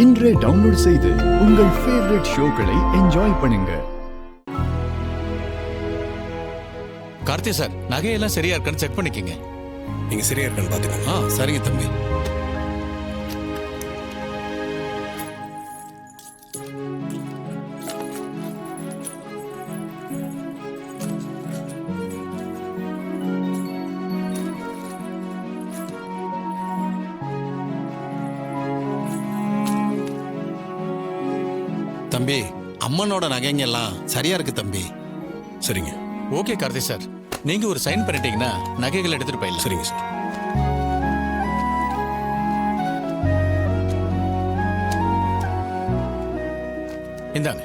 இன்றே டவுன்லோட் செய்து உங்கள் ஃபேவரட் ஷோக்களை என்ஜாய் பண்ணுங்க. கார்த்தி சார், நகையெல்லாம் சரியா இருக்கான்னு செக் பண்ணிக்கங்க. நீங்க சரியா இருக்கான்னு பாத்துக்கோங்க. சரிங்க தம்பி. தம்பி, அம்மனோட நகைங்க எல்லாம் சரியா இருக்கு தம்பி. சரிங்க. ஓகே கார்த்தி சார், நீங்க ஒரு சைன் பண்ணிட்டீங்கன்னா நகைகள் எடுத்துட்டு போயிடலாம். சரிங்க சார். இந்தாங்க.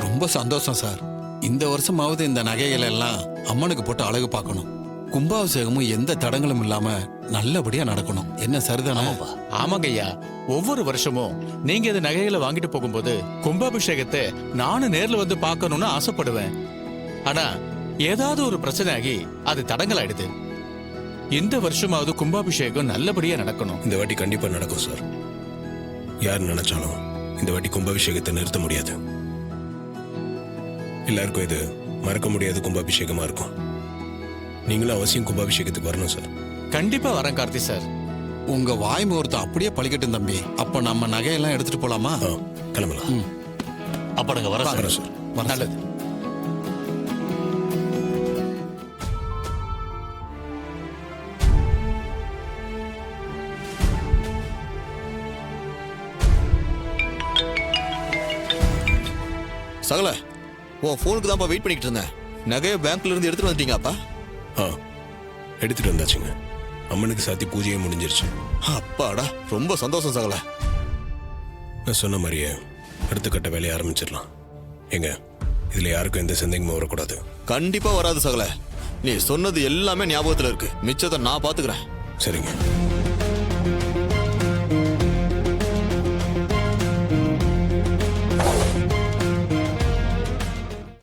ரொம்ப சந்தோஷம் சார். இந்த வருஷமாவது இந்த நகைகள் எல்லாம் அம்மனுக்கு போட்டு அழகு பார்க்கணும். கும்பாபிஷேகமும் எந்த தடங்களும் இல்லாம நல்லபடியா நடக்கணும். என்ன சரிதானே? ஆமாங்க ஐயா, ஒவ்வொரு வருஷமும் நீங்க இந்த நகைகளை வாங்கிட்டு போகும்போது கும்பாபிஷேகத்தை நானும் நேர்ல வந்து பார்க்கணும்னு ஆசைப்படுவேன். ஆனா ஏதாவது ஒரு பிரச்சனை ஆகி அது தடங்கலாயிடுது. இந்த வருஷமாவது கும்பாபிஷேகம் நல்லபடியா நடக்கணும். இந்த வாட்டி கண்டிப்பா நடக்கும் சார். யார் நினைச்சாலும் இந்த வாட்டி கும்பாபிஷேகத்தை நிறுத்த முடியாது. எல்லாருக்கும் இது மறக்க முடியாத கும்பாபிஷேகமா இருக்கும். நீங்களும் அவசியம் கும்பாபிஷேகத்துக்கு வரணும் சார். கண்டிப்பா வரேன் கார்த்தி சார். உங்க வாய் முகூர்த்தம் அப்படியே பழிக்கட்டும் தம்பி. அப்ப நம்ம நகையெல்லாம் எடுத்துட்டு போலாமா? கிளம்பலாம். அப்ப நாங்க வர வரேன் சார். நல்லது. சகல, உன் ஃபோனுக்கு தான்ப்பா வெயிட் பண்ணிக்கிட்டு இருந்தேன். நகையை பேங்க்ல இருந்து எடுத்துட்டு வந்துட்டீங்களாப்பா? எடுத்துட்டு வந்தாச்சுங்க. அம்மனுக்கு சாத்தி பூஜையே முடிஞ்சிருச்சு. அப்பாடா, ரொம்ப சந்தோஷம் சகல. நான் சொன்ன மாதிரியே அடுத்த கட்ட வேலையை ஆரம்பிச்சிடலாம். எங்க இதுல யாருக்கும் எந்த சந்தேகமும் வரக்கூடாது. கண்டிப்பா வராது சகல. நீ சொன்னது எல்லாமே ஞாபகத்துல இருக்கு. மிச்சத்தை நான் பாத்துக்கிறேன். சரிங்க.